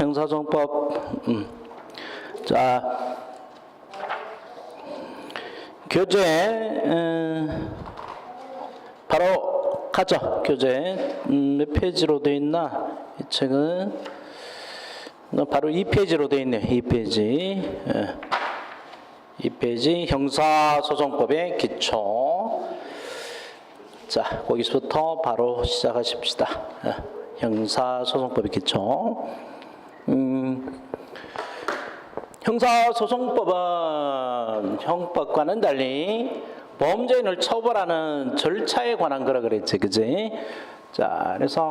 형사소송법. 자, 교재 바로 가죠. 교재 몇 페이지로 되어 있나? 이 책은 바로 2페이지로 되어 있네요. 2페이지. 2페이지 형사소송법의 기초. 자, 거기서부터 바로 시작하십시다. 형사소송법의 기초. 형사소송법은 형법과는 달리 범죄인을 처벌하는 절차에 관한 거라 그랬지, 그지? 자, 그래서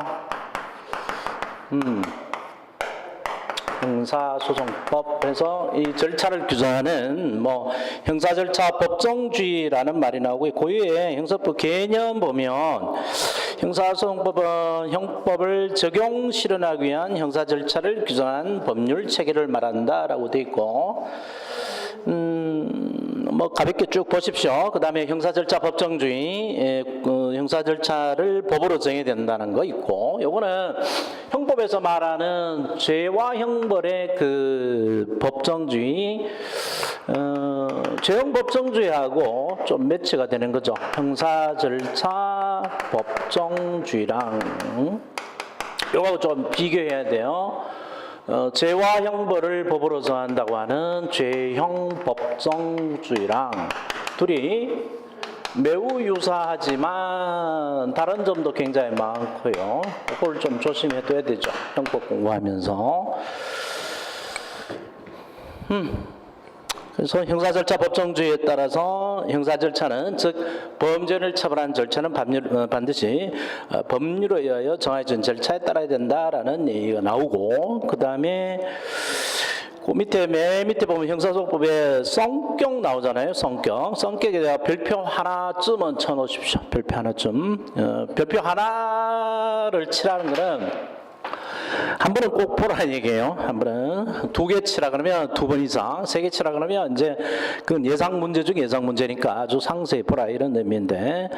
형사소송법에서 이 절차를 규정하는 형사절차 법정주의라는 말이 나오고, 고유의 형사법 개념 보면 형사소송법은 형법을 적용 실현하기 위한 형사절차를 규정한 법률 체계를 말한다라고 되어 있고, 가볍게 쭉 보십시오. 그 다음에 형사절차 법정주의, 형사절차를 법으로 정해야 된다는 거 있고, 요거는 형법에서 말하는 죄와 형벌의 그 법정주의, 죄형 법정주의하고 좀 매치가 되는 거죠. 형사절차 법정주의랑 요거하고 좀 비교해야 돼요. 죄와 형벌을 법으로 정한다고 하는 죄형 법정주의랑 둘이 매우 유사하지만 다른 점도 굉장히 많고요. 그걸 좀 조심해둬야 되죠. 형법 공부하면서. 그래서 형사절차 법정주의에 따라서 형사절차는, 즉 범죄를 처벌하는 절차는 반드시 법률에 의하여 정해진 절차에 따라야 된다라는 얘기가 나오고, 그 다음에 그 맨 밑에 보면 형사소송법에 성격 나오잖아요. 성격에 대한 별표 하나쯤은 쳐놓으십시오. 별표 하나쯤. 별표 하나를 치라는 거는 한 번은 꼭 보라는 얘기예요. 한 번은 두 개 치라 그러면 두 번 이상, 세 개 치라 그러면 이제 그건 예상 문제 중 예상 문제니까 아주 상세히 보라 이런 의미인데,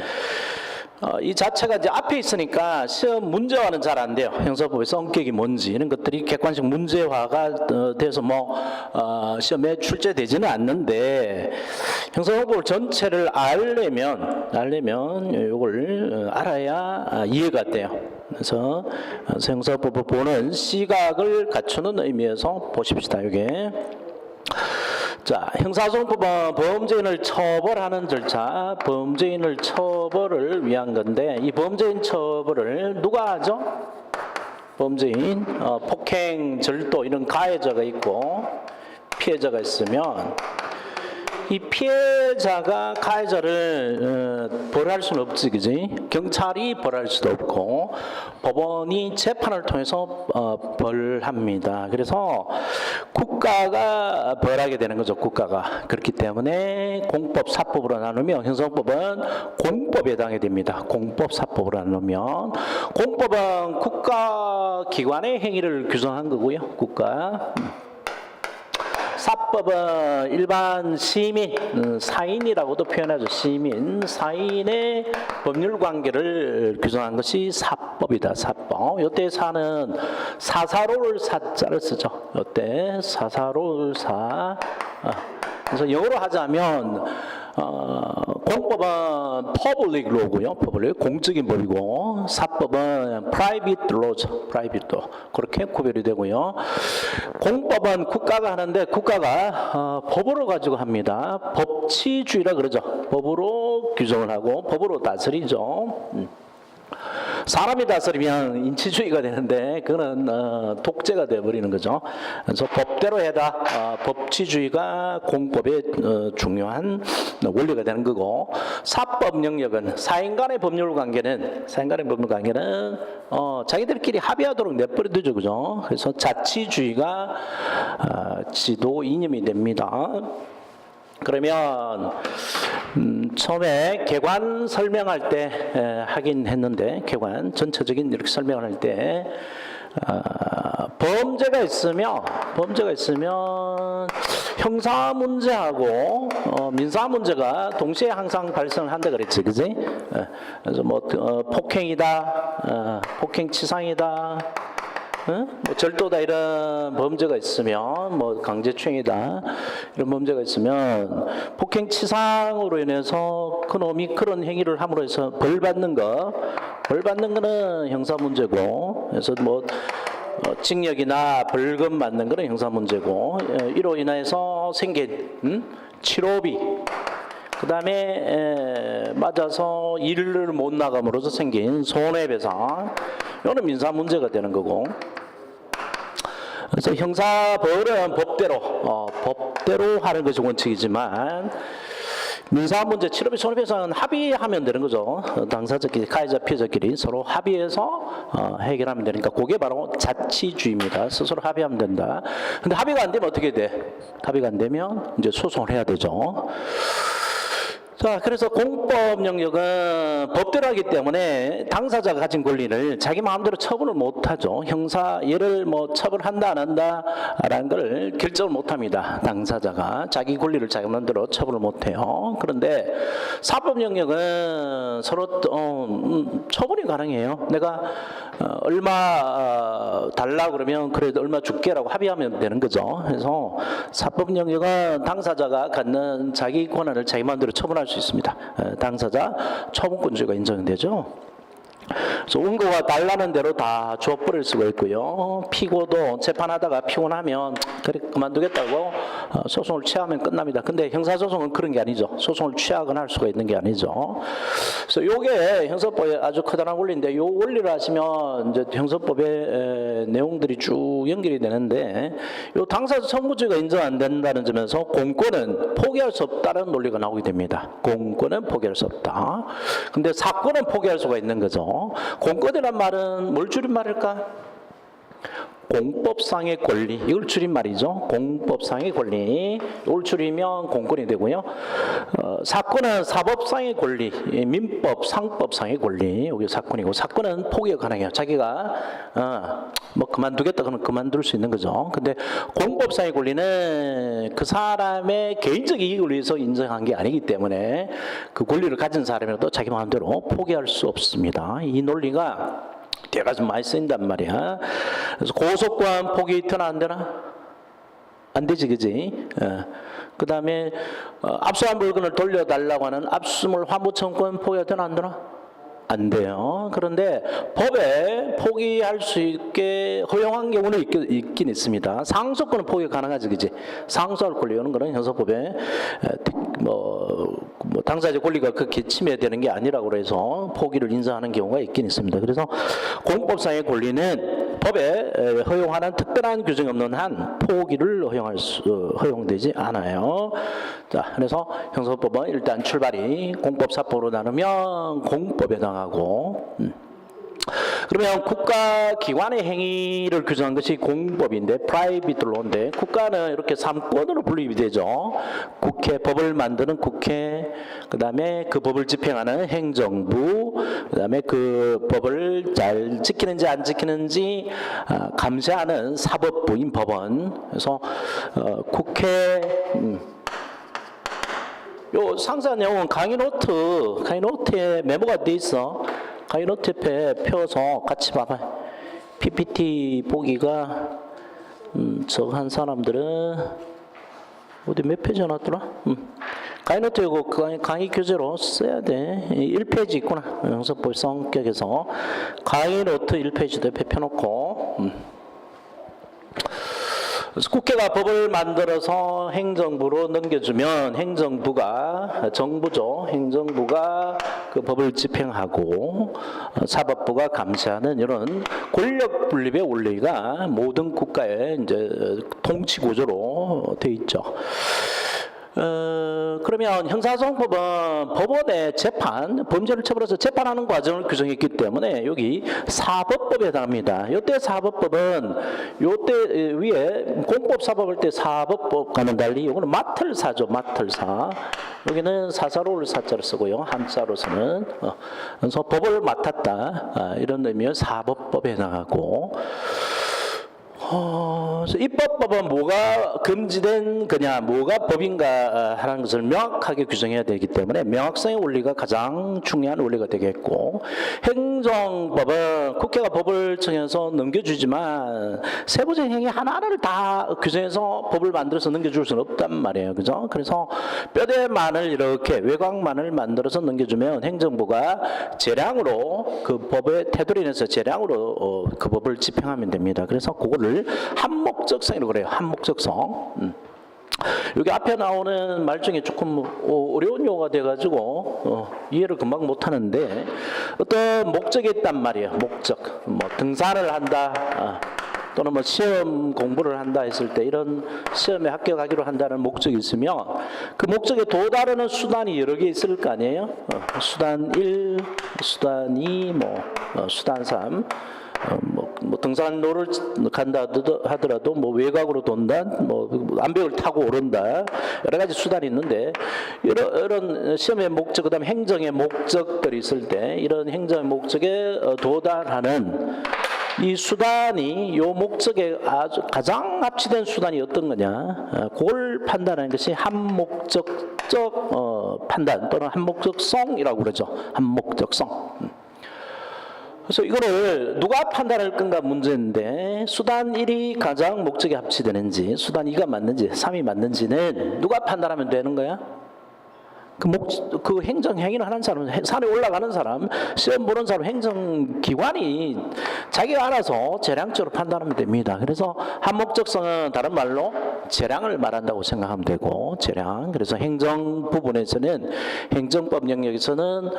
이 자체가 이제 앞에 있으니까 시험 문제화는 잘 안 돼요. 형사법의 성격이 뭔지 이런 것들이 객관식 문제화가 돼서 시험에 출제되지는 않는데, 형사소송법 전체를 알려면 이걸 알아야 이해가 돼요. 그래서 형사법을 보는 시각을 갖추는 의미에서 보십시다. 이게. 자, 형사소송법은 범죄인을 처벌하는 절차, 범죄인을 처벌을 위한 건데, 이 범죄인 처벌을 누가 하죠? 범죄인, 폭행, 절도 이런 가해자가 있고 피해자가 있으면, 이 피해자가 가해자를 벌할 수는 없지, 그지? 경찰이 벌할 수도 없고 법원이 재판을 통해서 벌합니다. 그래서 국가가 벌하게 되는 거죠. 국가가. 그렇기 때문에 공법, 사법으로 나누면 형사소송법은 공법에 해당이 됩니다. 공법, 사법으로 나누면 공법은 국가기관의 행위를 규정한 거고요. 국가. 사법은 일반 시민, 사인이라고도 표현하죠. 시민, 사인의 법률 관계를 규정한 것이 사법이다. 사법. 요때 사는 사사로울 사자를 쓰죠. 요때 사사로울 사. 그래서 영어로 하자면 공법은 public law고요. public, 공적인 법이고, 사법은 private law죠. private law. 그렇게 구별이 되고요. 공법은 국가가 하는데, 국가가 법으로 가지고 합니다. 법치주의라 그러죠. 법으로 규정을 하고 법으로 다스리죠. 사람이 다스리면 인치주의가 되는데 그거는 독재가 되어버리는 거죠. 그래서 법대로 해다. 법치주의가 공법의 중요한 원리가 되는 거고, 사법 영역은 사인 간의 법률 관계는 자기들끼리 합의하도록 내버려두죠, 그죠? 그래서 자치주의가 지도 이념이 됩니다. 그러면 처음에 개관 설명할 때 하긴 했는데, 개관 전체적인 이렇게 설명을 할 때 범죄가 있으면 형사 문제하고 민사 문제가 동시에 항상 발생을 한다 그랬지, 그지? 그래서 폭행이다, 폭행치상이다, 뭐 절도다 이런 범죄가 있으면, 뭐 강제추행이다 이런 범죄가 있으면 폭행치상으로 인해서 그놈이 그런 행위를 함으로 해서 벌 받는 거는 형사 문제고, 그래서 뭐 징역이나 벌금 받는 거는 형사 문제고, 이로 인해서 생긴 치료비, 그 다음에 맞아서 일을 못 나감으로써 생긴 손해배상, 이거는 민사 문제가 되는 거고. 그래서 형사벌은 법대로 하는 것이 원칙이지만, 민사 문제, 치료비, 손해배상은 합의하면 되는 거죠. 당사자끼리, 가해자, 피해자끼리 서로 합의해서 해결하면 되니까, 그게 바로 자치주의입니다. 스스로 합의하면 된다. 근데 합의가 안 되면 어떻게 돼? 합의가 안 되면 이제 소송을 해야 되죠. 자, 그래서 공법 영역은 법대로 하기 때문에 당사자가 가진 권리를 자기 마음대로 처분을 못하죠. 형사 얘를 뭐 처벌한다 안 한다라는 걸 결정을 못합니다. 당사자가 자기 권리를 자기 마음대로 처분을 못해요. 그런데 사법 영역은 서로 처분이 가능해요. 내가 얼마 달라 그러면 그래도 얼마 줄게라고 합의하면 되는 거죠. 그래서 사법 영역은 당사자가 갖는 자기 권한을 자기 마음대로 처분할 수 있습니다. 당사자 처분권주의가 인정되죠. 그래서 원고가 달라는 대로 다 줘버릴 수가 있고요. 피고도 재판하다가 피곤하면 그래 그만두겠다고 소송을 취하면 끝납니다. 근데 형사소송은 그런 게 아니죠. 소송을 취하거나 할 수가 있는 게 아니죠. 그래서 이게 형사법에 아주 커다란 원리인데, 이 원리를 하시면 이제 형사법의 내용들이 쭉 연결이 되는데, 이 당사자 청구주의가 인정 안 된다는 점에서 공권은 포기할 수 없다는 논리가 나오게 됩니다. 공권은 포기할 수 없다. 근데 사건은 포기할 수가 있는 거죠. 공권이란 말은 뭘 줄임말일까? 공법상의 권리, 이걸 줄임말이죠. 공법상의 권리, 이걸 줄이면 공권이 되고요. 사건은 사법상의 권리, 민법, 상법상의 권리, 여기 사건이고, 사건은 포기가 가능해요. 자기가 뭐 그만두겠다 그러면 그만둘 수 있는 거죠. 근데 공법상의 권리는 그 사람의 개인적 이익을 위해서 인정한 게 아니기 때문에 그 권리를 가진 사람이라도 자기 마음대로 포기할 수 없습니다. 이 논리가 대가 좀 많이 쓰인단 말이야. 그래서 고소권 포기 되나 안 되나? 안 되지, 그지? 그 다음에 압수한 물건을 돌려달라고 하는 압수물 환부청구권 포기가 되나 안 되나? 안 돼요. 그런데 법에 포기할 수 있게 허용한 경우는 있긴 있습니다. 상속권은 포기 가능하지, 그지? 상속할 권리 오는 거는 형사법에 뭐 당사자 권리가 그렇게 침해되는 게 아니라고 해서 포기를 인정하는 경우가 있긴 있습니다. 그래서 공법상의 권리는 법에 허용하는 특별한 규정이 없는 한 포기를 허용되지 않아요. 자, 그래서 형사법은 일단 출발이 공법사법으로 나누면 공법에 해당하고, 그러면 국가기관의 행위를 규정한 것이 공법인데, 프라이빗 로인데, 국가는 이렇게 3권으로 분립이 되죠. 국회, 법을 만드는 국회, 그 다음에 그 법을 집행하는 행정부, 그 다음에 그 법을 잘 지키는지 안 지키는지 감시하는 사법부인 법원. 그래서 국회, 요 상세한 내용은 강의 노트에 메모가 돼 있어. 강의 노트 옆에 펴서 같이 봐봐. PPT 보기가 적한 사람들은 어디 몇 페이지 나왔더라? 강의 노트 이거 강의 교재로 써야 돼. 1페이지 있구나. 형사법 성격에서 강의 노트 1페이지도 옆에 펴놓고. 그래서 국회가 법을 만들어서 행정부로 넘겨주면 정부죠. 행정부가 그 법을 집행하고 사법부가 감시하는 이런 권력 분립의 원리가 모든 국가의 이제 통치 구조로 되어 있죠. 그러면 형사소송법은 법원의 범죄를 처벌해서 재판하는 과정을 규정했기 때문에 여기 사법법에 해당합니다. 이때 사법법은 요때 위에 공법사법할 때 사법법과는 달리 이거는 마틀사죠. 마틀사. 여기는 사사로울 사자를 쓰고요. 한자로서는 그래서 법을 맡았다 이런 의미의 사법법에 해당하고, 그래서 입법법은 뭐가 금지된 거냐, 뭐가 법인가 하는 것을 명확하게 규정해야 되기 때문에 명확성의 원리가 가장 중요한 원리가 되겠고, 행정법은 국회가 법을 정해서 넘겨주지만 세부적 행위 하나하나를 다 규정해서 법을 만들어서 넘겨줄 수는 없단 말이에요. 그죠? 그래서 뼈대만을 이렇게 외곽만을 만들어서 넘겨주면 행정부가 재량으로 그 법의 테두리 내에서 재량으로 그 법을 집행하면 됩니다. 그래서 그거를 한목적성이라고 그래요. 한목적성. 여기 앞에 나오는 말 중에 조금 어려운 용어가 돼가지고 이해를 금방 못하는데, 어떤 목적이 있단 말이에요. 목적. 뭐 등산을 한다, 또는 뭐 시험 공부를 한다 했을 때 이런 시험에 합격하기로 한다는 목적이 있으면 그 목적에 도달하는 수단이 여러 개 있을 거 아니에요. 수단 1, 수단 2, 수단 3. 뭐 등산로를 간다 하더라도 뭐 외곽으로 돈다, 뭐 암벽을 타고 오른다, 여러 가지 수단이 있는데, 이런 시험의 목적, 그다음에 행정의 목적들이 있을 때 이런 행정의 목적에 도달하는 이 수단이 요 목적에 아주 가장 합치된 수단이 어떤 거냐, 그걸 판단하는 것이 한목적적 판단 또는 한목적성이라고 그러죠. 한목적성. 그래서 이거를 누가 판단할 건가 문제인데, 수단 1이 가장 목적에 합치되는지 수단 2가 맞는지 3이 맞는지는 누가 판단하면 되는 거야? 그 행정 행위를 하는 사람, 산에 올라가는 사람, 시험 보는 사람, 행정기관이 자기가 알아서 재량적으로 판단하면 됩니다. 그래서 한목적성은 다른 말로 재량을 말한다고 생각하면 되고, 재량. 그래서 행정 부분에서는, 행정법 영역에서는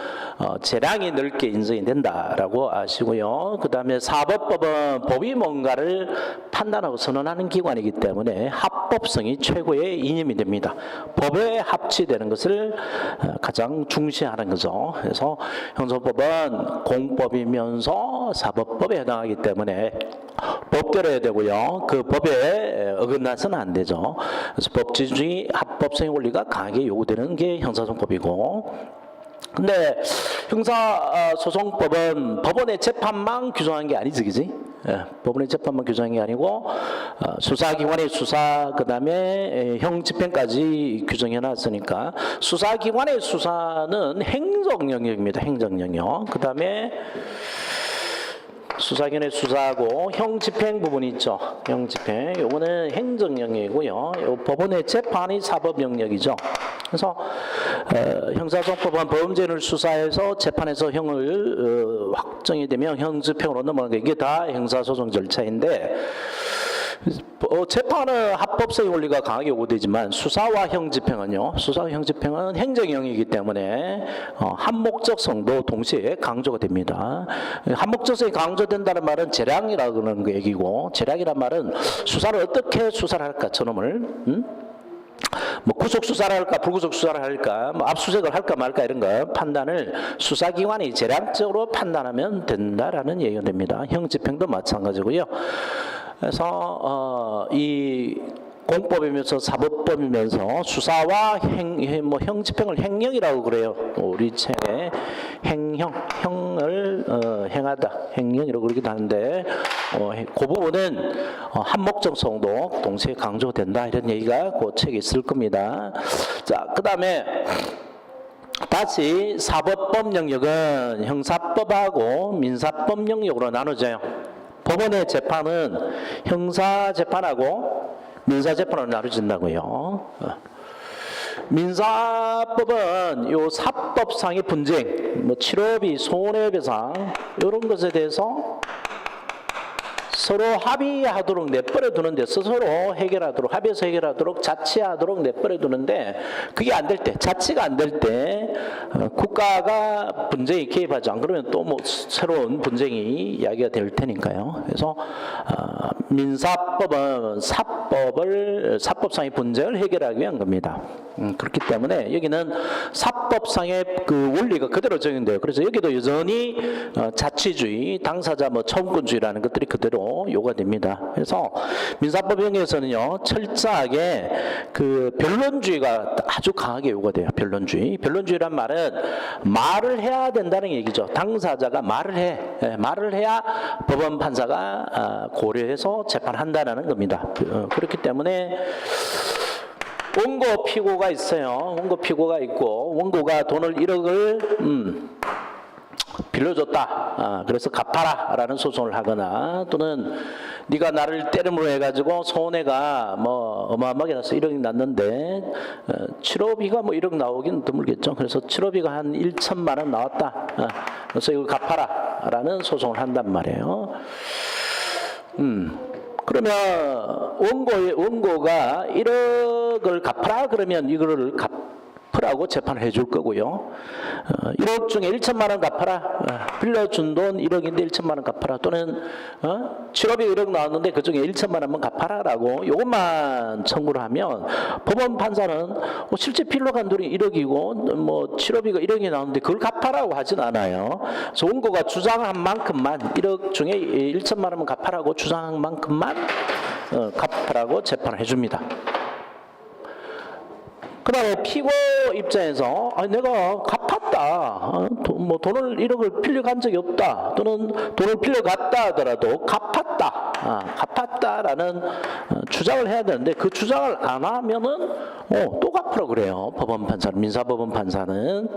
재량이 넓게 인정이 된다라고 아시고요. 그 다음에 사법법은 법이 뭔가를 판단하고 선언하는 기관이기 때문에 합법성이 최고의 이념이 됩니다. 법에 합치되는 것을 가장 중시하는 거죠. 그래서 형사법은 공법이면서 사법법에 해당하기 때문에 법대로해야 되고요. 그 법에 어긋나서는 안 되죠. 그래서 법치주의, 합법성의 원리가 강하게 요구되는 게 형사소송법이고, 근데 형사소송법은 법원의 재판만 규정한 게 아니지, 그지? 법원의 재판만 규정한 게 아니고 수사기관의 수사, 그 다음에 형집행까지 규정해 놨으니까 수사기관의 수사는 행정영역입니다. 행정영역. 그 다음에 수사기관의 수사하고 형집행 부분이 있죠. 형집행. 요거는 행정영역이고요. 요 법원의 재판이 사법영역이죠. 그래서 형사소송법은 범죄를 수사해서 재판에서 형을 확정이 되면 형집행으로 넘어가는 게, 이게 다 형사소송 절차인데, 재판은 합법성의 원리가 강하게 요구되지만 수사와 형집행은요, 수사와 형집행은 행정형이기 때문에 한목적성도 동시에 강조가 됩니다. 한목적성이 강조된다는 말은 재량이라는 얘기고, 재량이란 말은 수사를 어떻게 수사를 할까, 저놈을 뭐 구속 수사를 할까, 불구속 수사를 할까, 뭐 압수수색을 할까 말까, 이런 거 판단을 수사기관이 재량적으로 판단하면 된다라는 얘기가 됩니다. 형집행도 마찬가지고요. 그래서 이 공법이면서 사법법이면서 수사와 형집행을 행령이라고 그래요. 우리 책에 형을 행하다, 행령이라고 그러기도 하는데, 그 부분은 한목적성도 동시에 강조된다, 이런 얘기가 그 책에 있을 겁니다. 자, 그 다음에 다시 사법법 영역은 형사법하고 민사법 영역으로 나눠져요. 법원의 재판은 형사재판하고 민사재판으로 나눠진다고요. 민사법은 요 사법상의 분쟁, 뭐 치료비, 손해배상 이런 것에 대해서 서로 합의하도록 내버려 두는데, 서로 해결하도록, 합의해서 해결하도록, 자치하도록 내버려 두는데, 그게 안 될 때, 자치가 안 될 때 국가가 분쟁에 개입하지 않고 그러면 또 뭐 새로운 분쟁이 이야기가 될 테니까요. 그래서 민사법은 사법상의 분쟁을 해결하기 위한 겁니다. 그렇기 때문에 여기는 사법상의 그 원리가 그대로 적용돼요. 그래서 여기도 여전히 자치주의, 당사자 뭐 처분권주의라는 것들이 그대로 요구됩니다. 그래서 민사법 영역에서는요 철저하게 그 변론주의가 아주 강하게 요구돼요. 변론주의. 변론주의란 말은 말을 해야 된다는 얘기죠. 당사자가 말을 해. 말을 해야 법원 판사가 고려해서 재판한다는 겁니다. 그렇기 때문에 원고 피고가 있어요. 원고 피고가 있고 원고가 돈을 1억을 빌려줬다. 그래서 갚아라라는 소송을 하거나 또는 네가 나를 때름으로 해가지고 손해가 뭐 어마어마하게 나서 1억이 났는데 치료비가 뭐 1억 나오긴 드물겠죠. 그래서 치료비가 한 1천만 원 나왔다. 그래서 이걸 갚아라라는 소송을 한단 말이에요. 그러면 원고가 1억을 갚아라 그러면 이거를 갚으라고 재판을 해줄 거고요. 1억 중에 1천만 원 갚아라. 빌려준 돈 1억인데 1천만 원 갚아라. 또는 치료비 1억 나왔는데 그중에 1천만 원만 갚아라라고 이것만 청구를 하면 법원 판사는 실제 필요한 돈이 1억이고 뭐 치료비가 1억이 나오는데 그걸 갚아라고 하진 않아요. 그래서 원고가 주장한 만큼만 1억 중에 1천만 원만 갚아라고 주장한 만큼만 갚아라고 재판을 해줍니다. 그 다음에 피고 입장에서 내가 갚았다. 뭐 돈을 1억을 빌려간 적이 없다. 또는 돈을 빌려갔다 하더라도 갚았다. 갚았다라는 주장을 해야 되는데 그 주장을 안 하면은 또 갚으라고 그래요. 법원 판사는, 민사법원 판사는.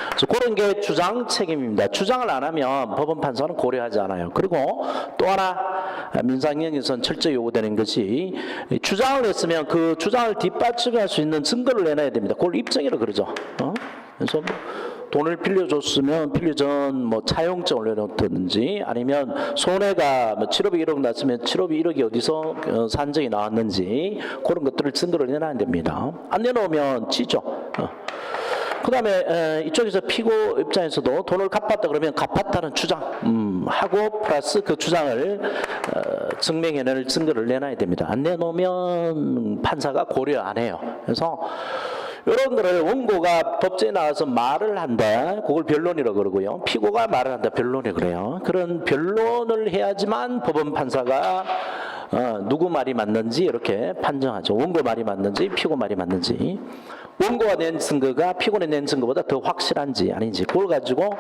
그래서 그런 게 주장 책임입니다. 주장을 안 하면 법원 판사는 고려하지 않아요. 그리고 또 하나 민사영역에서는 철저히 요구되는 것이 주장을 했으면 그 주장을 뒷받침할 수 있는 증거를 내놔야 됩니다. 그걸 입증이라고 그러죠. 그래서 돈을 빌려줬으면 빌려전 뭐 차용증을 내놓든지 아니면 손해가 뭐 치료비 1억 났으면 치료비 1억이 어디서 산정이 나왔는지 그런 것들을 증거를 내놔야 됩니다. 안 내놓으면 지죠. 그 다음에 이쪽에서 피고 입장에서도 돈을 갚았다 그러면 갚았다는 주장 하고 플러스 그 주장을 증명해낼 증거를 내놔야 됩니다. 안 내놓으면 판사가 고려 안 해요. 그래서 이런 거를 원고가 법정에 나와서 말을 한다. 그걸 변론이라고 그러고요. 피고가 말을 한다. 변론이 그래요. 그런 변론을 해야지만 법원 판사가 누구 말이 맞는지 이렇게 판정하죠. 원고 말이 맞는지 피고 말이 맞는지. 원고가 낸 증거가 피고가 낸 증거보다 더 확실한지 아닌지 그걸 가지고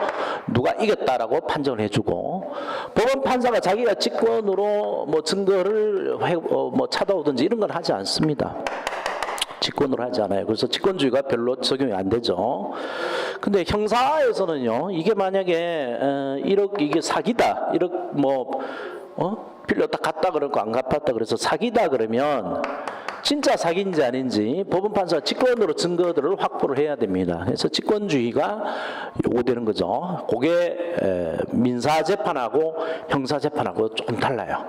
누가 이겼다라고 판정을 해주고 법원 판사가 자기가 직권으로 뭐 증거를 뭐 찾아오든지 이런 건 하지 않습니다. 직권으로 하지 않아요. 그래서 직권주의가 별로 적용이 안 되죠. 근데 형사에서는요, 이게 만약에 1억 이게 사기다, 1억 뭐 빌렸다 갔다 그러고 안 갚았다 그래서 사기다 그러면 진짜 사기인지 아닌지 법원 판사가 직권으로 증거들을 확보를 해야 됩니다. 그래서 직권주의가 요구되는 거죠. 그게 민사재판하고 형사재판하고 조금 달라요.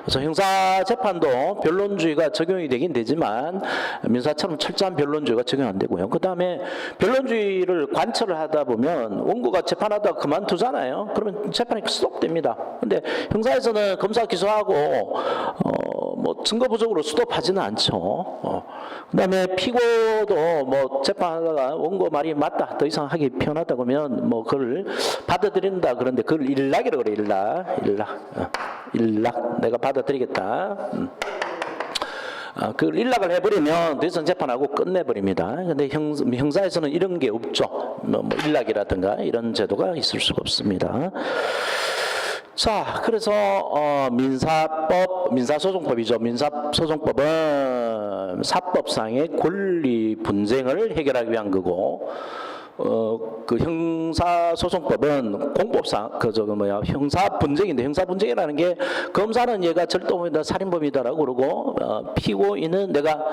그래서 형사재판도 변론주의가 적용이 되긴 되지만 민사처럼 철저한 변론주의가 적용 안 되고요. 그 다음에 변론주의를 관철을 하다 보면 원고가 재판하다가 그만두잖아요. 그러면 재판이 스톱됩니다. 근데 형사에서는 검사 기소하고 뭐 증거 부족으로 스톱하지는 않죠. 그다음에 피고도 뭐 재판하다가 원고 말이 맞다, 더 이상 하기 편하다 그러면 뭐 그걸 받아들인다 그런데 그걸 일락이라고 그래. 일락. 내가 받아들이겠다. 그걸 일락을 해버리면 더 이상 재판하고 끝내버립니다. 근데 형사에서는 이런 게 없죠. 뭐 일락이라든가 이런 제도가 있을 수가 없습니다. 자, 그래서 민사소송법이죠. 민사소송법은 사법상의 권리 분쟁을 해결하기 위한 거고, 그 형사소송법은 공법상 형사 분쟁인데, 형사 분쟁이라는 게 검사는 얘가 절도범이다, 살인범이다라고 그러고 피고인은 내가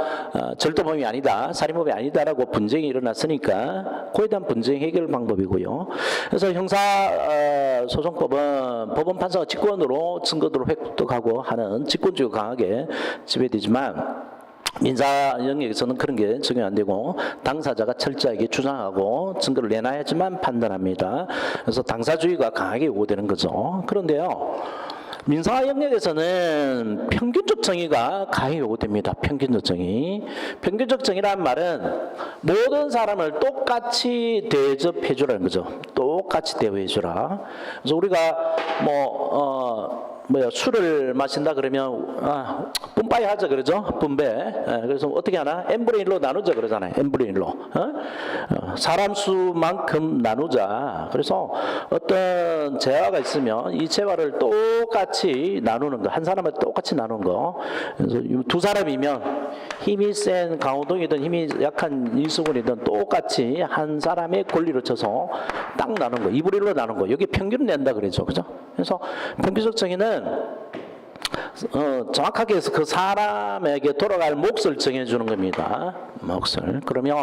절도범이 아니다, 살인범이 아니다라고 분쟁이 일어났으니까 그에 대한 분쟁 해결 방법이고요. 그래서 형사소송법은 법원 판사가 직권으로 증거들을 획득하고 하는 직권주의가 강하게 지배되지만 민사 영역에서는 그런 게 적용 안 되고 당사자가 철저하게 주장하고 증거를 내놔야지만 판단합니다. 그래서 당사주의가 강하게 요구되는 거죠. 그런데요, 민사화 영역에서는 평균적 정의가 가히 요구됩니다. 평균적 정의. 평균적 정의란 말은 모든 사람을 똑같이 대접해 주라는 거죠. 똑같이 대우해 주라. 그래서 우리가 술을 마신다 그러면 분바이 하자 그러죠. 분배. 그래서 어떻게 하나? n분의 1로 나누자 그러잖아요. n분의 1로. 사람 수만큼 나누자. 그래서 어떤 재화가 있으면 이 재화를 똑같이 나누는 거. 한 사람을 똑같이 나누는 거. 그래서 두 사람이면 힘이 센 강호동이든 힘이 약한 이수근이든 똑같이 한 사람의 권리를 쳐서 딱 나누는 거. 2분의 1로 나누는 거. 여기 평균을 낸다 그러죠. 그죠? 그래서 평균적 정의는 정확하게 해서 그 사람에게 돌아갈 몫을 정해주는 겁니다. 몫을. 그러면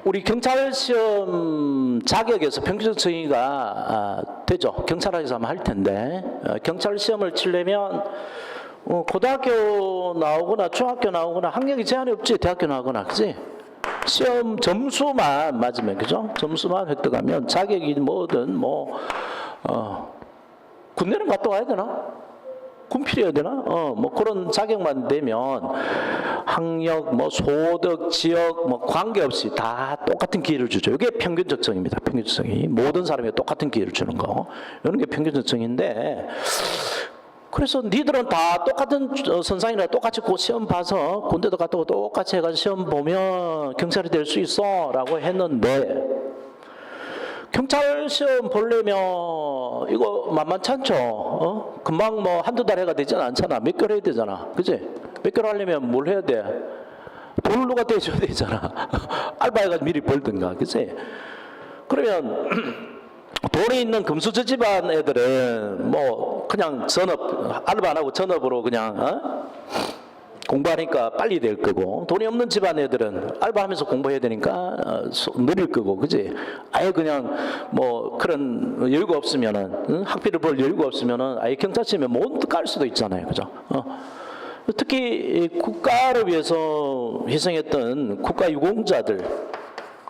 우리 경찰 시험 자격에서 평균적 정의가 되죠. 경찰학에서 아마 할 텐데 경찰 시험을 치려면 고등학교 나오거나 중학교 나오거나 학력이 제한이 없지. 대학교 나오거나 그지? 시험 점수만 맞으면 그죠? 점수만 획득하면 자격이 뭐든 군대는 갔다 와야 되나? 군필이어야 되나? 그런 자격만 되면 학력, 소득, 지역, 관계없이 다 똑같은 기회를 주죠. 이게 평균적 정의입니다. 평균적 정의. 모든 사람에게 똑같은 기회를 주는 거. 이런 게 평균적 정의인데, 그래서 니들은 다 똑같은 선상이나 똑같이 시험 봐서 군대도 갔다 오고 똑같이 해가지고 시험 보면 경찰이 될 수 있어 라고 했는데, 경찰 시험 보려면 이거 만만치 않죠. 금방 한두 달 해가 되지 않잖아. 몇 개월 해야 되잖아. 그지? 몇 개월 하려면 뭘 해야 돼? 돈을 누가 떼줘야 되잖아. 알바해가지고 미리 벌든가. 그지? 그러면 돈이 있는 금수저 집안 애들은 그냥 전업, 알바 안 하고 전업으로 그냥 공부하니까 빨리 될 거고, 돈이 없는 집안 애들은 알바하면서 공부해야 되니까 느릴 거고, 그지? 아예 그냥 그런 여유가 없으면은, 학비를 벌 여유가 없으면은 아예 경찰 시험에 못 갈 수도 있잖아요, 그죠? 특히 국가를 위해서 희생했던 국가 유공자들,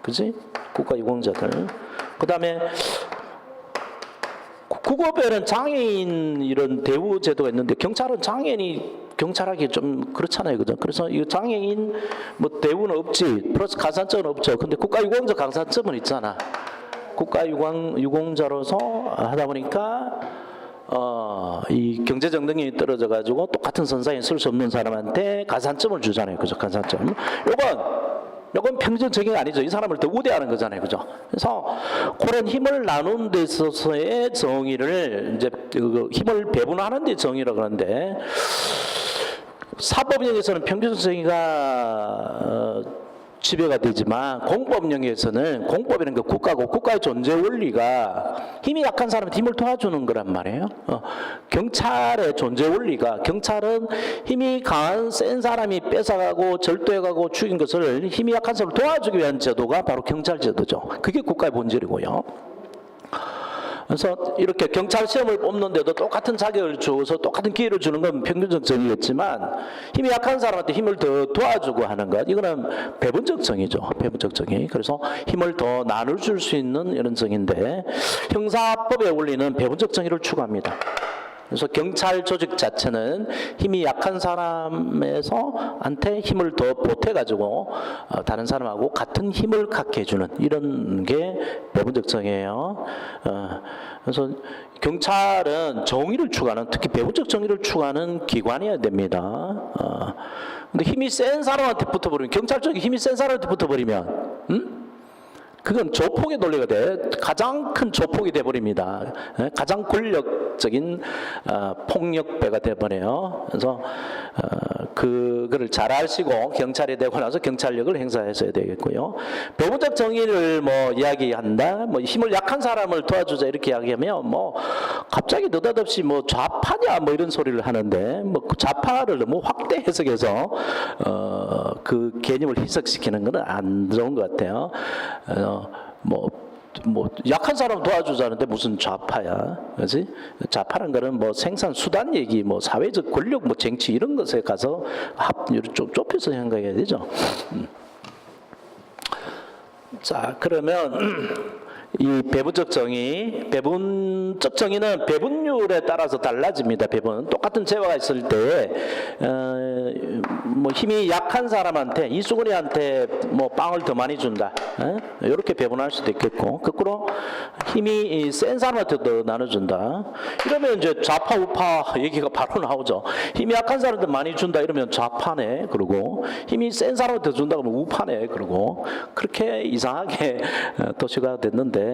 그지? 국가 유공자들. 그 다음에 국어별은 장애인 이런 대우 제도가 있는데 경찰은 장애인이 경찰하기 좀 그렇잖아요, 그죠? 그래서 이 장애인 대우는 없지, 플러스 가산점은 없죠. 근데 국가유공자 가산점은 있잖아. 국가유공자로서 하다 보니까 이 경제적 능력이 떨어져 가지고 똑같은 선상에 쓸 수 없는 사람한테 가산점을 주잖아요, 그죠? 가산점. 이건 평균적 정의가 아니죠. 이 사람을 더 우대하는 거잖아요, 그죠? 그래서 그런 힘을 나눈 데 있어서의 정의를 이제 힘을 배분하는 데 정의라고 하는데, 사법령에서는 평균적 정의가 지배가 되지만 공법령에서는 공법이라는 게 국가고, 국가의 존재 원리가 힘이 약한 사람한테 힘을 도와주는 거란 말이에요. 경찰의 존재 원리가, 경찰은 힘이 강한 센 사람이 뺏어가고 절도해가고 죽인 것을 힘이 약한 사람을 도와주기 위한 제도가 바로 경찰 제도죠. 그게 국가의 본질이고요. 그래서 이렇게 경찰 시험을 뽑는데도 똑같은 자격을 주어서 똑같은 기회를 주는 건 평균적 정의였지만, 힘이 약한 사람한테 힘을 더 도와주고 하는 것, 이거는 배분적 정의죠. 배분적 정의. 그래서 힘을 더 나눌 줄 수 있는 이런 정의인데, 형사법의 원리는 배분적 정의를 추구합니다. 그래서 경찰 조직 자체는 힘이 약한 사람에서한테 힘을 더 보태가지고 다른 사람하고 같은 힘을 갖게 해주는 이런 게 배분적 정의예요. 그래서 경찰은 정의를 추구하는, 특히 배분적 정의를 추구하는 기관이어야 됩니다. 근데 힘이 센 사람한테 붙어버리면, 경찰 쪽이 힘이 센 사람한테 붙어버리면, 그건 조폭의 논리가 돼. 가장 큰 조폭이 돼버립니다. 가장 권력적인 폭력배가 돼버려요. 그래서 그거를 잘 아시고 경찰이 되고 나서 경찰력을 행사했어야 되겠고요. 배분적 정의를 이야기한다, 힘을 약한 사람을 도와주자 이렇게 이야기하면 갑자기 느닷없이 좌파냐 이런 소리를 하는데, 그 좌파를 너무 확대 해석해서 그 개념을 희석시키는 것은 안 좋은 것 같아요. 약한 사람 도와주자는데 무슨 좌파야, 그렇지? 좌파란 거는 생산 수단 얘기, 사회적 권력, 정치 이런 것에 가서 합류를 좀 좁혀서 생각해야 되죠. 자, 그러면 이 배분적 정의, 배분적 정의는 배분율에 따라서 달라집니다. 배분. 똑같은 재화가 있을 때, 뭐 힘이 약한 사람한테, 이수근이한테 뭐 빵을 더 많이 준다. 이렇게 배분할 수도 있겠고, 거꾸로 힘이 센 사람한테 더 나눠준다. 이러면 이제 좌파, 우파 얘기가 바로 나오죠. 힘이 약한 사람한테 많이 준다 이러면 좌파네. 그러고 힘이 센 사람한테 준다 그러면 우파네. 그러고 그렇게 이상하게 도시가 됐는데,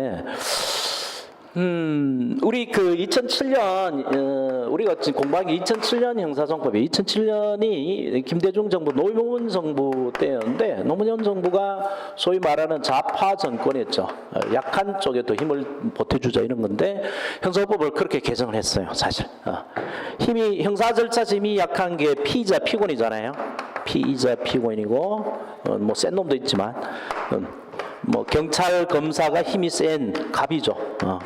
우리 그 2007년 우리가 지금 공부한 게 2007년 형사정법이 2007년이 김대중 정부 노무현 정부 때였는데 노무현 정부가 소위 말하는 좌파 정권이었죠. 약한 쪽에 더 힘을 보태주자 이런 건데 형사법을 그렇게 개정을 했어요. 사실 힘이 형사 절차 힘이 약한 게 피의자 피고인이잖아요. 피의자 피고인이고 뭐 센 놈도 있지만. 뭐 경찰 검사가 힘이 센 갑이죠.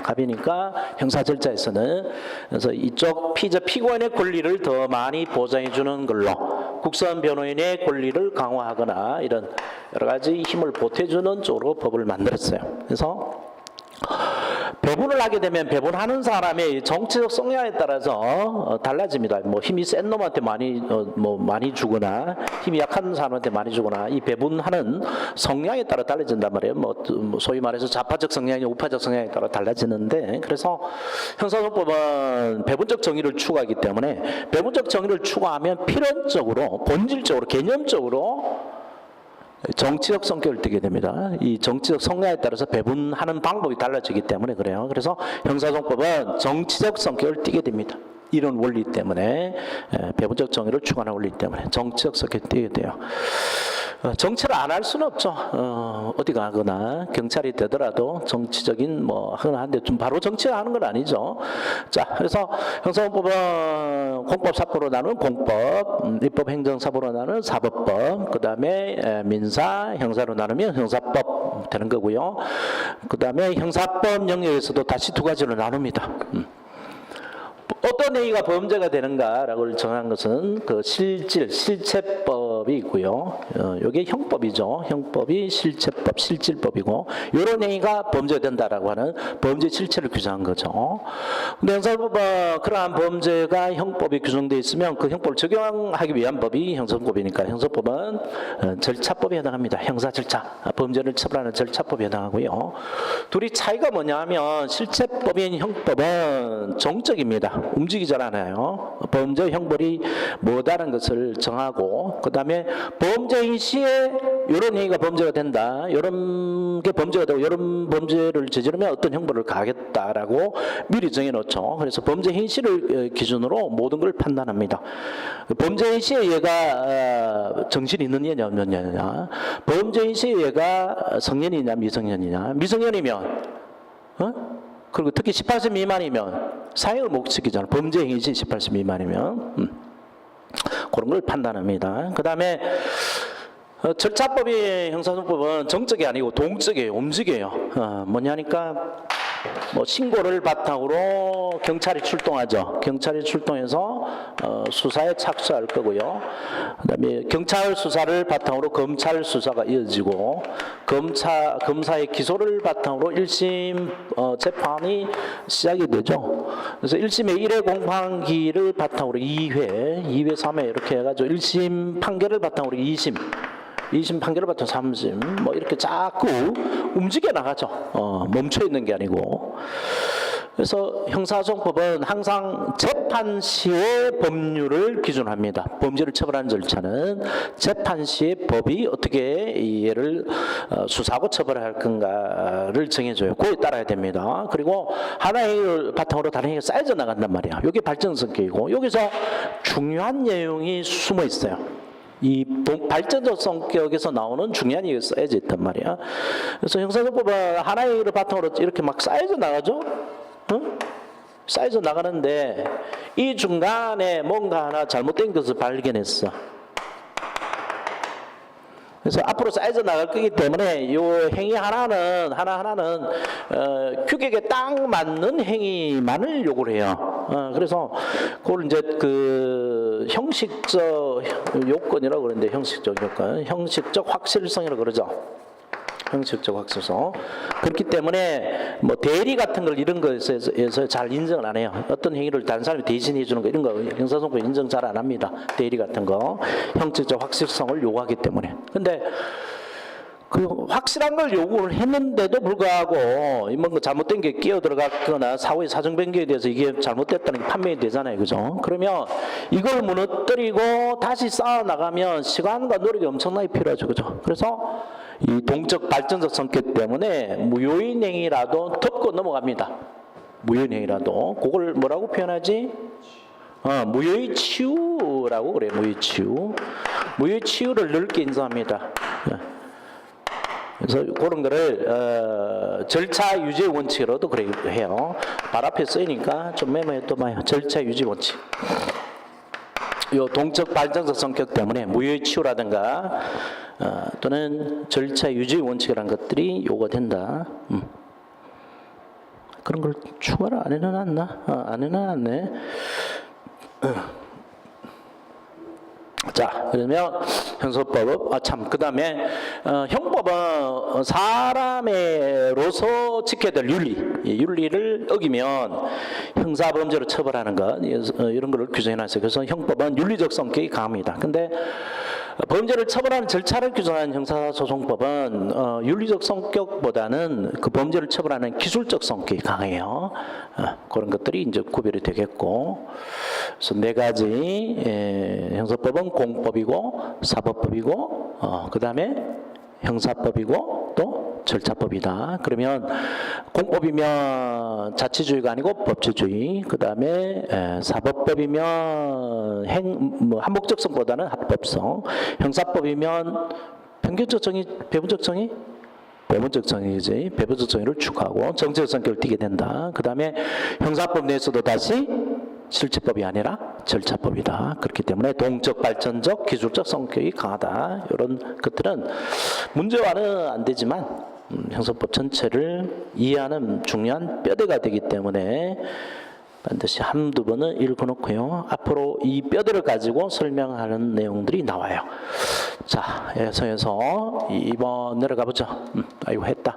갑이니까 형사 절차에서는 그래서 이쪽 피의자 피고인의 권리를 더 많이 보장해 주는 걸로 국선 변호인의 권리를 강화하거나 이런 여러 가지 힘을 보태주는 쪽으로 법을 만들었어요. 그래서 배분을 하게 되면 배분하는 사람의 정치적 성향에 따라서 달라집니다. 뭐 힘이 센 놈한테 많이 주거나 힘이 약한 사람한테 많이 주거나 이 배분하는 성향에 따라 달라진단 말이에요. 뭐 소위 말해서 좌파적 성향이나 우파적 성향에 따라 달라지는데 그래서 형사소법은 배분적 정의를 추구하기 때문에 배분적 정의를 추구하면 필연적으로 본질적으로 개념적으로 정치적 성격을 띠게 됩니다. 이 정치적 성향에 따라서 배분하는 방법이 달라지기 때문에 그래요. 그래서 형사정법은 정치적 성격을 띠게 됩니다. 이런 원리 때문에 배분적 정의를 추구하는 원리 때문에 정치적 성격을 띠게 돼요. 정치를 안 할 수는 없죠. 어디 가거나 경찰이 되더라도 정치적인 뭐 하거나 한데 좀 바로 정치하는 건 아니죠. 자, 그래서 형사법은 공법 사법으로 나누는 공법, 입법 행정사법으로 나누는 사법법, 그 다음에 민사 형사로 나누면 형사법 되는 거고요. 그 다음에 형사법 영역에서도 다시 두 가지로 나눕니다. 어떤 행위가 범죄가 되는가라고 정한 것은 그 실체법이 있고요. 이게 형법이죠. 형법이 실체법, 실질법이고 이런 행위가 범죄가 된다라고 하는 범죄 실체를 규정한 거죠. 근데 형사법은 그러한 범죄가 형법에 규정되어 있으면 그 형법을 적용하기 위한 법이 형사법이니까 형사법은 절차법에 해당합니다. 형사 절차, 범죄를 처벌하는 절차법에 해당하고요. 둘이 차이가 뭐냐 하면 실체법인 형법은 정적입니다. 움직이질 않아요. 범죄 형벌이 뭐다라는 것을 정하고 그 다음에 범죄인 시에 이런 행위가 범죄가 된다. 이런 게 범죄가 되고 이런 범죄를 저지르면 어떤 형벌을 가하겠다라고 미리 정해놓죠. 그래서 범죄인 시를 기준으로 모든 걸 판단합니다. 범죄인 시에 얘가 정신이 있는 얘냐 없는 얘냐, 범죄인 시에 얘가 성년이냐 미성년이냐, 미성년이면 그리고 특히 18세 미만이면 사형을 못 시키잖아요. 범죄 행위지 18세 미만이면 그런 걸 판단합니다. 그 다음에 절차법이 형사소법은 정적이 아니고 동적이에요. 움직여요. 뭐냐니까 뭐 신고를 바탕으로 경찰이 출동하죠. 경찰이 출동해서 수사에 착수할 거고요. 그다음에 경찰 수사를 바탕으로 검찰 수사가 이어지고 검사의 기소를 바탕으로 1심 재판이 시작이 되죠. 그래서 1심의 1회 공판기를 바탕으로 2회, 3회 이렇게 해가지고 1심 판결을 바탕으로 2심 판결을 바탕 3심 뭐 이렇게 자꾸 움직여 나가죠. 멈춰 있는 게 아니고. 그래서 형사소송법은 항상 재판 시의 법률을 기준합니다. 범죄를 처벌하는 절차는 재판 시의 법이 어떻게 얘를 수사하고 처벌할 건가를 정해줘요. 그에 따라야 됩니다. 그리고 하나의 행위를 바탕으로 다른 행위가 쌓여져 나간단 말이야. 이게 발전성격이고 여기서 중요한 내용이 숨어 있어요. 이 발전적 성격에서 나오는 중요한 얘기가 쌓여져 있단 말이야. 그래서 형사소송법은 하나의 얘기를 바탕으로 이렇게 막 쌓여져 나가죠. 쌓여져 나가는데 이 중간에 뭔가 하나 잘못된 것을 발견했어. 그래서 앞으로 쌓여져 나갈 거기 때문에 이 행위 하나하나는 규격에 딱 맞는 행위만을 요구를 해요. 그래서 그걸 이제 그 형식적 요건이라고 그러는데 형식적 요건, 형식적 확실성이라고 그러죠. 형식적 확실성. 그렇기 때문에 뭐 대리 같은 걸 이런 것에서 잘 인정을 안 해요. 어떤 행위를 다른 사람이 대신해 주는 거 이런 거 형사소송법 인정 잘 안 합니다. 대리 같은 거 형식적 확실성을 요구하기 때문에. 근데 그 확실한 걸 요구를 했는데도 불구하고 뭔가 잘못된 게 끼어 들어갔거나 사후의 사정 변경에 대해서 이게 잘못됐다는 게 판명이 되잖아요, 그죠? 그러면 이걸 무너뜨리고 다시 쌓아 나가면 시간과 노력이 엄청나게 필요하죠, 그죠? 그래서 이 동적 발전적 성격 때문에 무효인 행위라도 덮고 넘어갑니다. 무효인 행위라도 그걸 뭐라고 표현하지? 무효의 치유라고 그래요. 무효의 치유. 무효의 치유를 넓게 인정합니다. 그래서 그런 거를 절차 유지 원칙으로도 그래 해요. 발 앞에 쓰이니까 좀 메모해 또 봐요. 절차 유지 원칙. 요 동적 발전적 성격 때문에 무효의 치유라든가 또는 절차 유지 원칙이라는 것들이 요구된다. 그런 걸 추가를 안 해놨나? 안 해놨네. 자, 그러면 형사법, 그 다음에 형법은 사람으로서 지켜야 될 윤리를 어기면 형사범죄로 처벌하는 것, 이런 거를 규정해놨어요. 그래서 형법은 윤리적 성격이 강합니다. 근데 범죄를 처벌하는 절차를 규정한 형사소송법은 윤리적 성격보다는 그 범죄를 처벌하는 기술적 성격이 강해요. 그런 것들이 이제 구별이 되겠고, 그래서 네 가지 형사법은 공법이고 사법법이고 그 다음에 형사법이고 또 절차법이다. 그러면 공법이면 자치주의가 아니고 법치주의, 그 다음에 사법법이면 한목적성보다는 합법성, 형사법이면 편견적 정의, 배분적 정의, 배분적 정의이지, 배분적 정의를 추구하고 정치적 성격을 띠게 된다. 그 다음에 형사법 내에서도 다시 실체법이 아니라 절차법이다. 그렇기 때문에 동적, 발전적, 기술적 성격이 강하다. 이런 것들은 문제화는 안 되지만 형사법 전체를 이해하는 중요한 뼈대가 되기 때문에 반드시 한두 번은 읽어놓고요. 앞으로 이 뼈대를 가지고 설명하는 내용들이 나와요. 자, 해서 2번 내려가 보죠. 아이고 했다.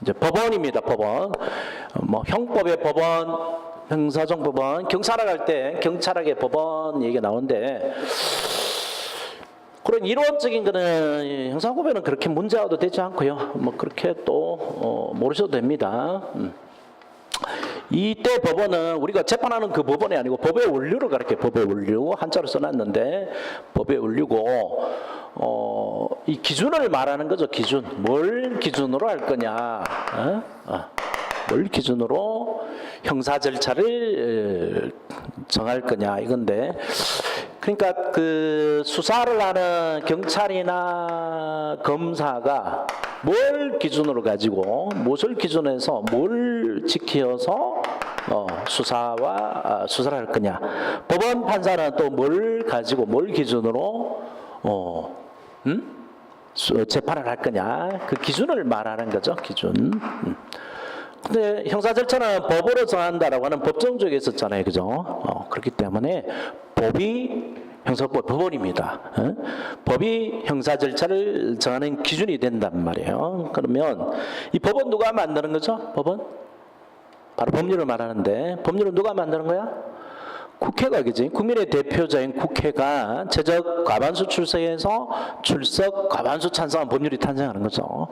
이제 법원입니다. 법원. 뭐 형법의 법원, 형사정 법원, 경찰학 할 때 경찰학의 법원 얘기가 나오는데 그런 이론적인 거는 형사법에는 그렇게 문제화도 되지 않고요. 뭐 그렇게 또 모르셔도 됩니다. 이때 법원은 우리가 재판하는 그 법원이 아니고 법의 원류를 가르쳐요. 법의 원류 한자로 써놨는데 법의 원류고 이 기준을 말하는 거죠. 기준. 뭘 기준으로 할 거냐. 뭘 기준으로 형사 절차를 정할 거냐 이건데, 그러니까 그 수사를 하는 경찰이나 검사가 뭘 기준으로 가지고 무엇을 기준해서 뭘 지켜서 수사를 할 거냐. 법원 판사는 또 뭘 가지고 뭘 기준으로 재판을 할 거냐. 그 기준을 말하는 거죠. 기준. 근데 형사 절차는 법으로 정한다라고 하는 법정적에 있었잖아요, 그죠? 그렇기 때문에 법이 형사법 법원입니다. 법이 형사 절차를 정하는 기준이 된단 말이에요. 그러면 이 법은 누가 만드는 거죠? 법은 바로 법률을 말하는데 법률은 누가 만드는 거야? 국회가, 그지? 국민의 대표자인 국회가 최적 과반수 출석해서 출석 과반수 찬성한 법률이 탄생하는 거죠.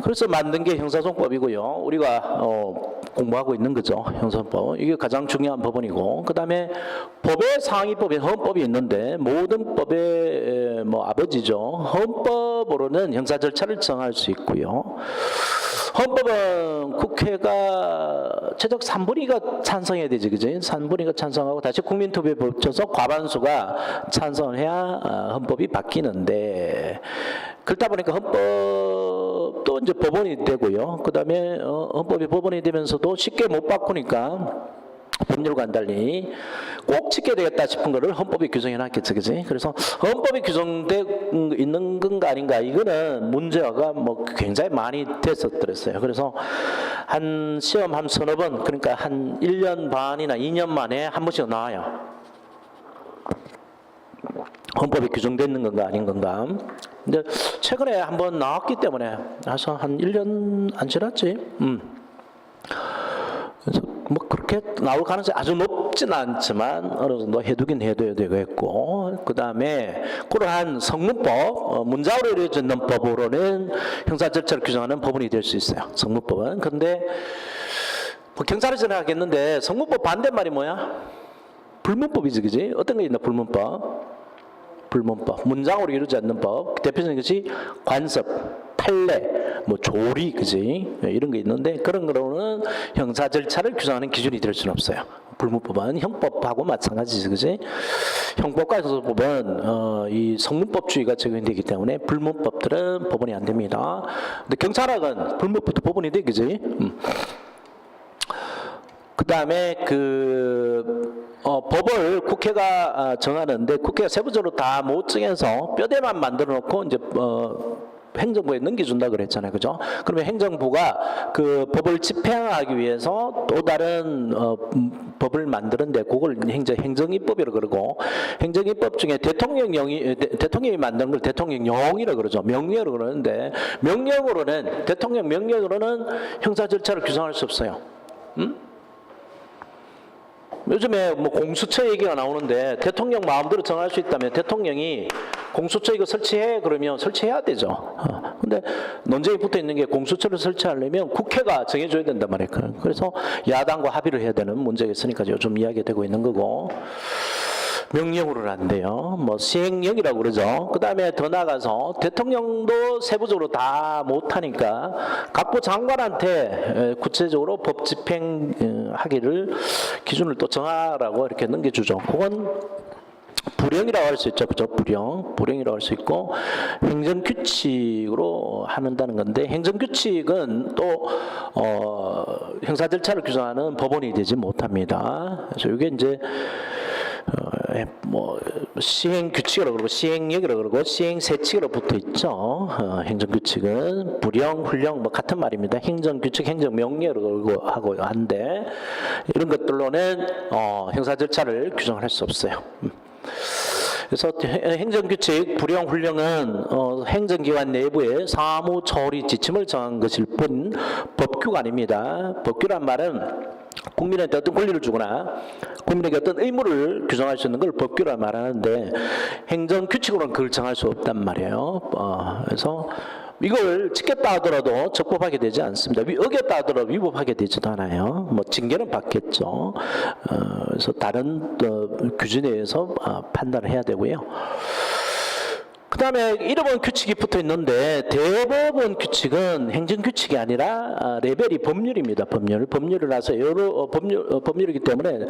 그래서 만든 게 형사소송법이고요. 우리가 공부하고 있는 거죠. 형사법. 이게 가장 중요한 법원이고, 그 다음에 법의 상위법인 헌법이 있는데 모든 법의 아버지죠. 헌법으로는 형사 절차를 정할 수 있고요. 헌법은 국회가 최적 3분의 2가 찬성해야 되지, 그지? 3분의 2가 찬성하고 다시 국민투표에 붙여서 과반수가 찬성을 해야 헌법이 바뀌는데, 그렇다 보니까 헌법도 이제 법원이 되고요. 그 다음에 헌법이 법원이 되면서도 쉽게 못 바꾸니까 법률과는 달리 꼭 지켜야 되겠다 싶은 거를 헌법이 규정해 놨겠죠, 그지? 그래서 헌법이 규정돼 있는 건가 아닌가, 이거는 문제가 굉장히 많이 됐었더랬어요. 그래서 한 시험 한 서너 번, 그러니까 한 1년 반이나 2년 만에 한 번씩 나와요. 헌법이 규정되는 건가 아닌 건가. 근데 최근에 한번 나왔기 때문에 아서 한 1년 안 지났지. 그래서 뭐 그렇게 나올 가능성이 아주 높진 않지만 어느 정도 해두긴 해둬야 되겠고, 그 다음에 그러한 성문법, 문자로 이루어지는 법으로는 형사 절차를 규정하는 법원이 될 수 있어요. 성문법은. 근데 뭐 경찰이 전화하겠는데 성문법 반대말이 뭐야? 불문법이지, 그지? 어떤 게 있나? 불문법. 불문법, 문장으로 이루어지지 않는 법, 대표적인 것이 관습, 판례, 뭐 조리, 그지? 이런 게 있는데 그런 거로는 형사 절차를 규정하는 기준이 될 수는 없어요. 불문법은 형법하고 마찬가지지, 그지? 형법과에서 보면 이 성문법주의가 적용되기 때문에 불문법들은 법원이 안 됩니다. 근데 경찰학은 불문법도 법원이 돼, 그지? 그 다음에 법을 국회가 정하는데 국회가 세부적으로 다 못 정해서 뼈대만 만들어 놓고 이제 행정부에 넘겨준다 그랬잖아요, 그죠? 그러면 행정부가 그 법을 집행하기 위해서 또 다른 법을 만드는데 그걸 행정입법이라고 그러고, 행정입법 중에 대통령이 만드는 걸 대통령령이라고 그러죠. 명령이라고 그러는데 명령으로는, 대통령 명령으로는 형사 절차를 규정할 수 없어요. 요즘에 뭐 공수처 얘기가 나오는데 대통령 마음대로 정할 수 있다면 대통령이 공수처 이거 설치해 그러면 설치해야 되죠. 근데 논쟁이 붙어 있는 게 공수처를 설치하려면 국회가 정해줘야 된단 말이에요. 그래서 야당과 합의를 해야 되는 문제가 있으니까 요즘 이야기되고 있는 거고, 명령으로는 안 돼요. 뭐 시행령이라고 그러죠. 그 다음에 더 나아가서 대통령도 세부적으로 다 못하니까 각부 장관한테 구체적으로 법 집행하기를 기준을 또 정하라고 이렇게 넘겨주죠. 그건 불령이라고 할 수 있죠, 그죠? 불령이라고 할 수 있고, 행정규칙으로 한다는 건데, 행정규칙은 또 형사 절차를 규정하는 법원이 되지 못합니다. 그래서 이게 이제 뭐 시행규칙이라고 그러고 시행령이라고 그러고 시행세칙으로 붙어 있죠. 행정규칙은 불령, 훈령 뭐 같은 말입니다. 행정규칙, 행정명령이라고 하고 한데 이런 것들로는 형사 절차를 규정할 수 없어요. 그래서 행정규칙, 불령, 훈령은 행정기관 내부의 사무 처리 지침을 정한 것일 뿐 법규가 아닙니다. 법규란 말은 국민한테 어떤 권리를 주거나 국민에게 어떤 의무를 규정할 수 있는 걸 법규라 말하는데 행정규칙으로는 그걸 정할 수 없단 말이에요. 그래서 이걸 지켰다 하더라도 적법하게 되지 않습니다. 어겼다 하더라도 위법하게 되지도 않아요. 뭐 징계는 받겠죠. 그래서 다른 규준에 의해서 판단을 해야 되고요. 그 다음에 이러한 규칙이 붙어 있는데 대법원 규칙은 행정규칙이 아니라 레벨이 법률입니다. 법률이라서 여러 법률이기 때문에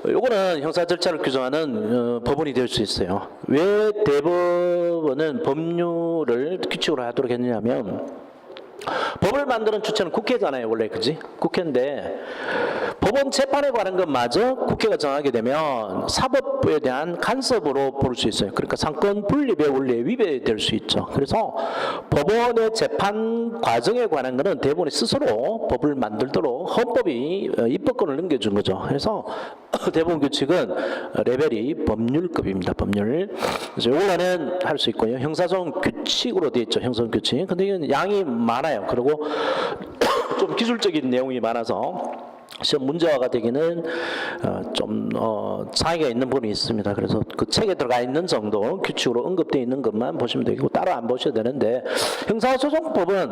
요거는 형사 절차를 규정하는 법원이 될 수 있어요. 왜 대법원은 법률을 규칙으로 하도록 했느냐면 법을 만드는 주체는 국회잖아요, 원래, 그지? 국회인데 법원 재판에 관한 것마저 국회가 정하게 되면 사법부에 대한 간섭으로 볼 수 있어요. 그러니까 상권 분립의 원리에 위배될 수 있죠. 그래서 법원의 재판 과정에 관한 것은 대법원이 스스로 법을 만들도록 헌법이 입법권을 넘겨준 거죠. 그래서 대법원 규칙은 레벨이 법률급입니다. 법률. 그래서 이거는 할 수 있고요. 형사소송 규칙으로 되어 있죠. 형사소송 규칙. 근데 이건 양이 많아요. 그리고 좀 기술적인 내용이 많아서 시험 문제화가 되기는 좀 차이가 있는 부분이 있습니다. 그래서 그 책에 들어가 있는 정도 규칙으로 언급되어 있는 것만 보시면 되고 따로 안 보셔도 되는데, 형사소송법은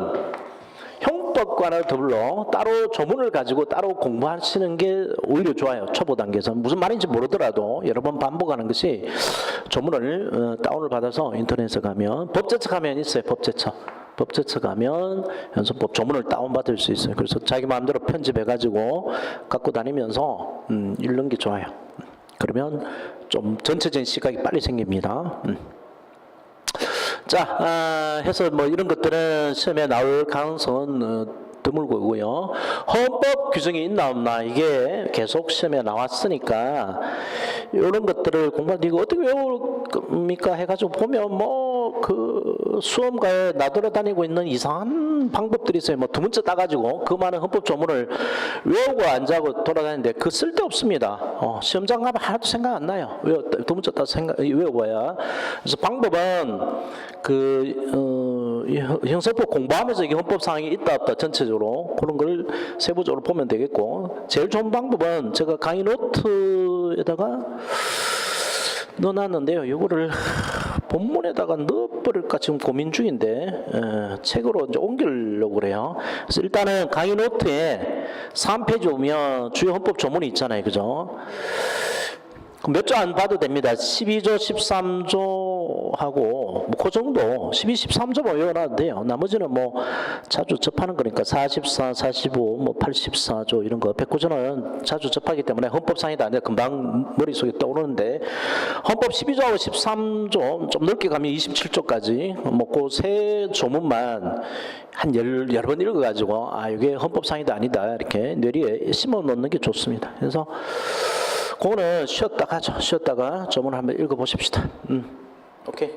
형법과는 더불어 따로 조문을 가지고 따로 공부하시는 게 오히려 좋아요. 초보 단계에서 무슨 말인지 모르더라도 여러 번 반복하는 것이, 조문을 다운을 받아서 인터넷에 가면 법제처 가면 있어요. 법제처 가면 현수법 조문을 다운받을 수 있어요. 그래서 자기 마음대로 편집해가지고 갖고 다니면서 읽는 게 좋아요. 그러면 좀 전체적인 시각이 빨리 생깁니다. 자, 해서 뭐 이런 것들은 시험에 나올 가능성은 드물고요. 헌법 규정이 있나 없나 이게 계속 시험에 나왔으니까 이런 것들을 공부하는데 이거 어떻게 외웁니까 해가지고 보면 뭐 그 수험가에 나돌아다니고 있는 이상한 방법들이 있어요. 뭐 두 문자 따가지고 그 많은 헌법 조문을 외우고 앉아고 돌아다니는데 그 쓸데없습니다. 시험장 가면 하나도 생각 안 나요. 두 문자 따 외워봐야. 그래서 방법은 형사법 공부하면서 이게 헌법 사항이 있다 없다 전체적으로 그런 걸 세부적으로 보면 되겠고, 제일 좋은 방법은 제가 강의 노트에다가 넣어놨는데요. 이거를 본문에다가 넣어버릴까 지금 고민 중인데 책으로 이제 옮기려고 그래요. 그래서 일단은 강의 노트에 3페이지 오면 주요 헌법 조문이 있잖아요, 그죠? 몇 조 안 봐도 됩니다. 12조, 13조 하고 그 정도 12, 13조만 외워놔도 돼요. 나머지는 뭐 자주 접하는 거니까 44, 45, 뭐 84조 이런 거 109조는 자주 접하기 때문에 헌법상이다 아니라 금방 머릿속에 떠오르는데, 헌법 12조하고 13조 좀 넓게 가면 27조까지 뭐 그 세 조문만 한 여러 번 읽어가지고 이게 헌법상이다 아니다 이렇게 뇌리에 심어 놓는 게 좋습니다. 그래서 그거는 쉬었다가 조문을 한번 읽어보십시다. 오케이.